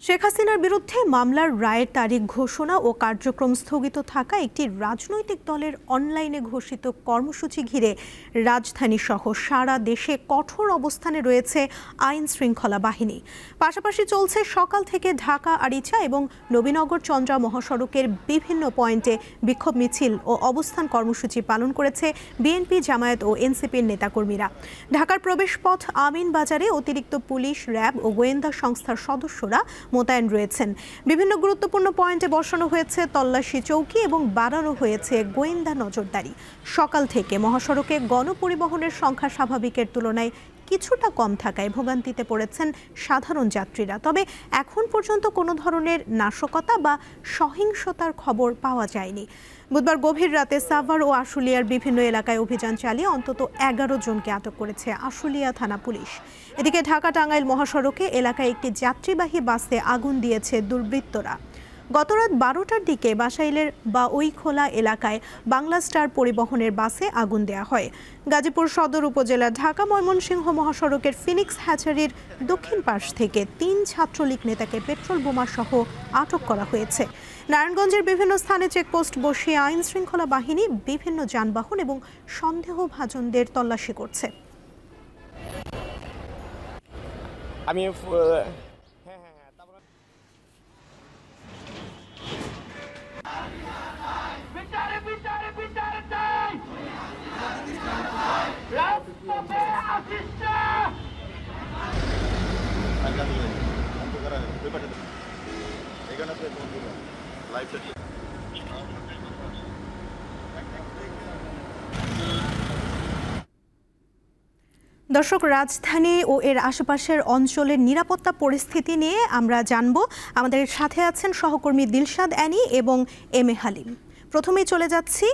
শেখ হাসিনার বিরুদ্ধে মামলার রায়ের তারিখ ঘোষণা ও কার্যক্রম স্থগিত থাকা একটি রাজনৈতিক দলের অনলাইনে ঘোষিত কর্মসূচি ঘিরে রাজধানী সহ সারা দেশে কঠোর অবস্থানে রয়েছে আইন শৃঙ্খলা বাহিনী। পাশাপাশি চলছে সকাল থেকে ঢাকা আরিচা এবং নবীনগর চন্দ্রা মহাসড়কের বিভিন্ন পয়েন্টে বিক্ষোভ মিছিল ও অবস্থান কর্মসূচি পালন করেছে বিএনপি, জামায়াত ও এনসিপির নেতাকর্মীরা। ঢাকার প্রবেশপথ আমিন বাজারে অতিরিক্ত পুলিশ, র্যাব ও গোয়েন্দা সংস্থার সদস্যরা মোতায়েন রয়েছেন। বিভিন্ন গুরুত্বপূর্ণ পয়েন্টে বসানো হয়েছে তল্লাশি চৌকি এবং বাড়ানো হয়েছে গোয়েন্দা নজরদারি। সকাল থেকে মহাসড়কে গণপরিবহনের সংখ্যা স্বাভাবিকের তুলনায় কিছুটা কম থাকায় ভোগান্তিতে পড়েছেন সাধারণ যাত্রীরা। তবে এখন পর্যন্ত কোনো ধরনের নাশকতা বা সহিংসতার খবর পাওয়া যায়নি। বুধবার গভীর রাতে সাভার ও আশুলিয়ার বিভিন্ন এলাকায় অভিযান চালিয়ে অন্তত 11 জনকে আটক করেছে আশুলিয়া থানা পুলিশ। এদিকে ঢাকা-টাঙ্গাইল মহাসড়কে এলাকায় একটি যাত্রীবাহী বাসে আগুন দিয়েছে দুর্বৃত্তরা। গতরাত 12টার দিকে বাসাইলের বাউইখোলা এলাকায় বাংলা স্টার পরিবহনের বাসে আগুন দেওয়া হয়। গাজীপুর সদর উপজেলার ঢাকা-ময়মনসিংহ মহাসড়কের ফিনিক্স হ্যাচারির দক্ষিণ পাশ থেকে 3 ছাত্রলীগ নেতাকে পেট্রোল বোমা সহ আটক করা হয়েছে। নারায়ণগঞ্জের বিভিন্ন স্থানে চেকপোস্ট বসিয়ে আইন শৃঙ্খলা বাহিনী বিভিন্ন যানবাহন এবং সন্দেহভাজনদের তল্লাশি করছে। দর্শক, রাজধানী ও এর আশেপাশের অঞ্চলের নিরাপত্তা পরিস্থিতি নিয়ে আমরা জানব। আমাদের সাথে আছেন সহকর্মী দিলশাদ অ্যানি এবং এম এ হালিম। প্রথমেই চলে যাচ্ছি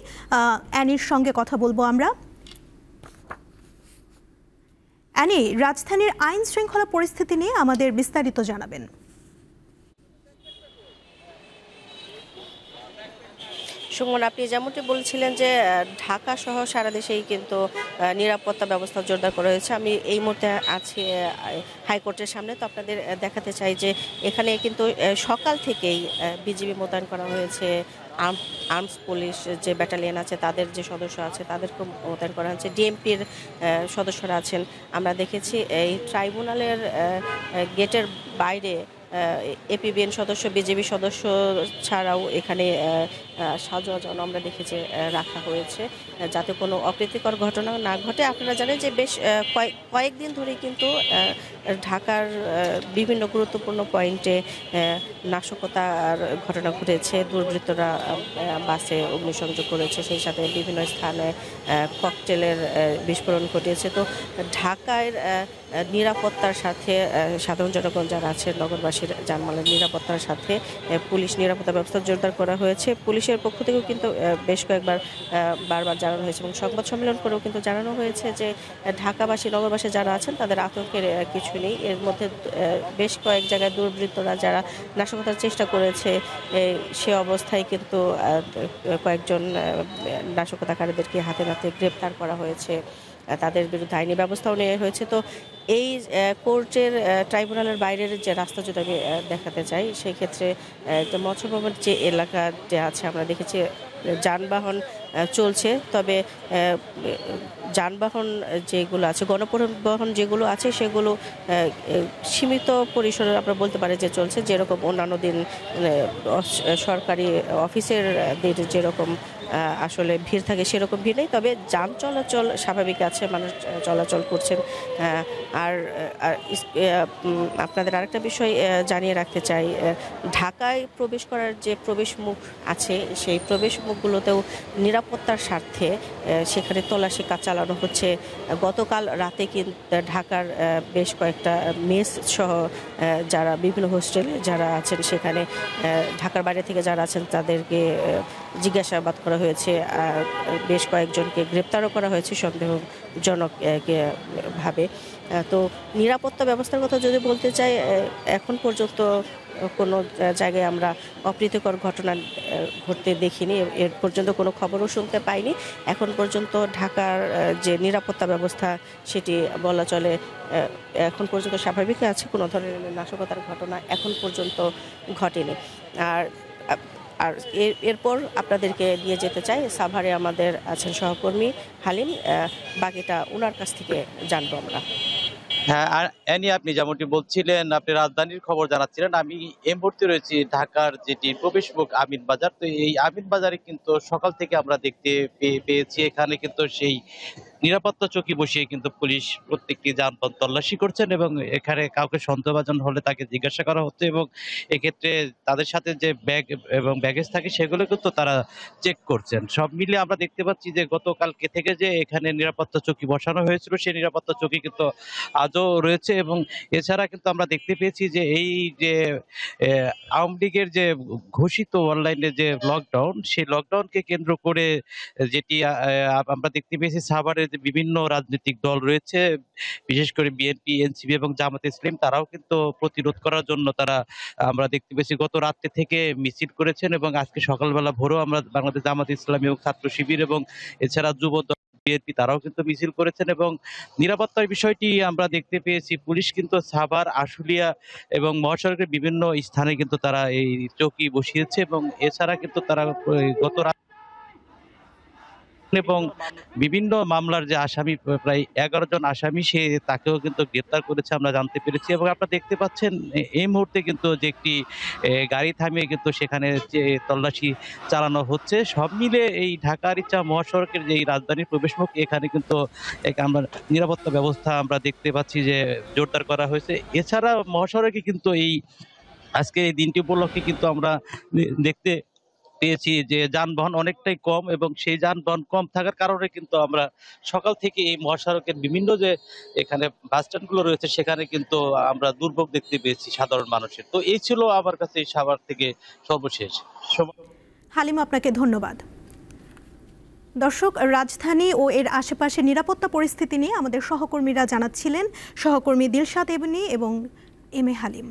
অ্যানির সঙ্গে কথা বলবো আমরা। অ্যানি, রাজধানীর আইন শৃঙ্খলা পরিস্থিতি নিয়ে আমাদের বিস্তারিত জানাবেন। সুমন, আপনি যেমনটি বলছিলেন যে ঢাকা সহ সারা দেশেই কিন্তু নিরাপত্তা ব্যবস্থা জোরদার করা হয়েছে। আমি এই মুহূর্তে আছি হাইকোর্টের সামনে। তো আপনাদের দেখাতে চাই যে এখানে কিন্তু সকাল থেকেই বিজিবি মোতায়েন করা হয়েছে। আর্মস পুলিশ যে ব্যাটালিয়ন আছে তাদের যে সদস্য আছে তাদেরকে মোতায়েন করা হয়েছে। ডিএমপির সদস্যরা আছেন। আমরা দেখেছি এই ট্রাইব্যুনালের গেটের বাইরে এপিবিএন সদস্য, বিজেপি সদস্য ছাড়াও এখানে সাজোয়াজন আমরা দেখেছি রাখা হয়েছে যাতে কোনো অপ্রীতিকর ঘটনা না ঘটে। আপনারা জানেন যে বেশ কয়েকদিন ধরে কিন্তু ঢাকার বিভিন্ন গুরুত্বপূর্ণ পয়েন্টে নাশকতার ঘটনা ঘটেছে। দুর্বৃত্তরা বাসে অগ্নিসংযোগ করেছে, সেই সাথে বিভিন্ন স্থানে ককটেলের বিস্ফোরণ ঘটিয়েছে। তো ঢাকার নিরাপত্তার সাথে সাধারণ জনগণ যারা আছে, নগরবাসীর জানমালের নিরাপত্তার সাথে পুলিশ নিরাপত্তা ব্যবস্থা জোরদার করা হয়েছে। পুলিশের পক্ষ থেকেও কিন্তু বেশ কয়েকবার বারবার জানানো হয়েছে এবং সংবাদ সম্মেলন করেও কিন্তু জানানো হয়েছে যে ঢাকাবাসী, নগরবাসী যারা আছেন তাদের আতঙ্কের কিছু নেই। এর মধ্যে বেশ কয়েক জায়গায় দুর্বৃত্তরা যারা নাশকতার চেষ্টা করেছে সে অবস্থায় কিন্তু কয়েকজন নাশকতাকারীদেরকে হাতে নাতে গ্রেপ্তার করা হয়েছে, তাদের বিরুদ্ধে আইনি ব্যবস্থাও নেওয়া হয়েছে। তো এই কোর্টের ট্রাইব্যুনালের বাইরের যে রাস্তা যদি আমি দেখাতে চাই, সেই ক্ষেত্রে মৎস্য ভবনের যে এলাকা যে আছে আমরা দেখেছি যানবাহন চলছে। তবে যানবাহন যেগুলো আছে, গণপরিবহন যেগুলো আছে সেগুলো সীমিত পরিসরে আমরা বলতে পারি যে চলছে। যেরকম অন্যান্য দিন সরকারি অফিসের যেরকম আসলে ভিড় থাকে সেরকম ভিড় নেই, তবে যান চলাচল স্বাভাবিক আছে, মানুষ চলাচল করছেন। আর আপনাদের আরেকটা বিষয় জানিয়ে রাখতে চাই, ঢাকায় প্রবেশ করার যে প্রবেশ মুখ আছে সেই প্রবেশ মুখগুলোতেও নিরাপত্তার স্বার্থে সেখানে তল্লাশি কাজ চালানো হচ্ছে। গতকাল রাতে কিন্তু ঢাকার বেশ কয়েকটা মেস সহ যারা বিভিন্ন হোস্টেলে যারা আছেন সেখানে ঢাকার বাইরে থেকে যারা আছেন তাদেরকে জিজ্ঞাসাবাদ করা হয়েছে, বেশ কয়েকজনকে গ্রেপ্তারও করা হয়েছে সন্দেহজনক ভাবে। তো নিরাপত্তা ব্যবস্থার কথা যদি বলতে চাই, এখন পর্যন্ত কোনো জায়গায় আমরা অপ্রীতিকর ঘটনা ঘটতে দেখিনি, এর পর্যন্ত কোনো খবরও শুনতে পাইনি। এখন পর্যন্ত ঢাকার যে নিরাপত্তা ব্যবস্থা সেটি বলা চলে এখন পর্যন্ত স্বাভাবিক আছে, কোনো ধরনের নাশকতার ঘটনা এখন পর্যন্ত ঘটেনি। আর আর এরপর আপনাদেরকে নিয়ে যেতে চাই সাভারে, আমাদের আছেন সহকর্মী হালিম, বাকিটা ওনার কাছ থেকে জানবো আমরা। হ্যাঁ, আর এনি আপনি যেমনটি বলছিলেন, আপনি রাজধানীর খবর জানাচ্ছিলেন। আমি এই মুহূর্তে রয়েছি ঢাকার যেটি প্রবেশমুখ আমিন বাজার। তো এই আমিন বাজারে কিন্তু সকাল থেকে আমরা দেখতে পেয়েছি এখানে কিন্তু সেই নিরাপত্তা চৌকি বসিয়ে কিন্তু পুলিশ প্রত্যেকটি যানবাহন তল্লাশি করছেন এবং এখানে কাউকে সন্দেহভাজন হলে তাকে জিজ্ঞাসা করা হচ্ছে এবং এক্ষেত্রে তাদের সাথে যে ব্যাগ এবং ব্যাগেজ থাকে সেগুলো কিন্তু তারা চেক করছেন। সব মিলিয়ে আমরা দেখতে পাচ্ছি যে গতকালকে থেকে যে এখানে নিরাপত্তা চৌকি বসানো হয়েছিল সেই নিরাপত্তা চৌকি কিন্তু আজও রয়েছে এবং এছাড়া কিন্তু আমরা দেখতে পেয়েছি যে এই যে আওয়ামী লীগের যে ঘোষিত অনলাইনে যে লকডাউন, সেই লকডাউনকে কেন্দ্র করে যেটি আমরা দেখতে পেয়েছি সাভারের যে বিভিন্ন রাজনৈতিক দল রয়েছে, বিশেষ করে বিএনপি, এনসিপি এবং জামাতে ইসলাম, তারাও কিন্তু প্রতিরোধ করার জন্য আমরা দেখতে পেয়েছি গত রাত্রে থেকে মিছিল করেছেন এবং আজকে সকালবেলা ভোরেও আমরা বাংলাদেশ জামাতে ইসলামী এবং ছাত্র শিবির এবং এছাড়া যুব দল বিএনপি তারাও কিন্তু মিছিল করেছেন এবং নিরাপত্তার বিষয়টি আমরা দেখতে পেয়েছি পুলিশ কিন্তু সাভার, আশুলিয়া এবং মহাসড়কের বিভিন্ন স্থানে কিন্তু তারা এই চৌকি বসিয়েছে এবং এছাড়া কিন্তু তারা গত এবং বিভিন্ন মামলার যে আসামি প্রায় 11 জন আসামি তাকেও কিন্তু গ্রেপ্তার করেছে আমরা জানতে পেরেছি এবং আপনারা দেখতে পাচ্ছেন এই মুহূর্তে কিন্তু যে একটি গাড়ি থামিয়ে কিন্তু সেখানে যে তল্লাশি চালানো হচ্ছে। সব মিলে এই ঢাকা-আরিচা মহাসড়কের যে এই রাজধানীর প্রবেশমুখ, এখানে কিন্তু আমরা নিরাপত্তা ব্যবস্থা আমরা দেখতে পাচ্ছি যে জোরদার করা হয়েছে। এছাড়া মহাসড়কে কিন্তু আজকে এই দিনটি উপলক্ষে কিন্তু আমরা দেখতে পেয়েছি যে যানবাহন অনেকটাই কম এবং সেই যানবাহন কম থাকার কারণে কিন্তু আমরা সকাল থেকে এই মহাসড়কের বিভিন্ন যে এখানে বাস স্ট্যান্ডগুলো রয়েছে সেখানে কিন্তু আমরা দুর্ভোগ দেখতে পেয়েছি সাধারণ মানুষের। তো এই ছিল আমার কাছে এই সাভার থেকে সর্বশেষ। হালিম, আপনাকে ধন্যবাদ। দর্শক, রাজধানী ও এর আশেপাশে নিরাপত্তা পরিস্থিতি নিয়ে আমাদের সহকর্মীরা জানাচ্ছিলেন, সহকর্মী দিলশাদ এবনি এবং এম এ হালিম।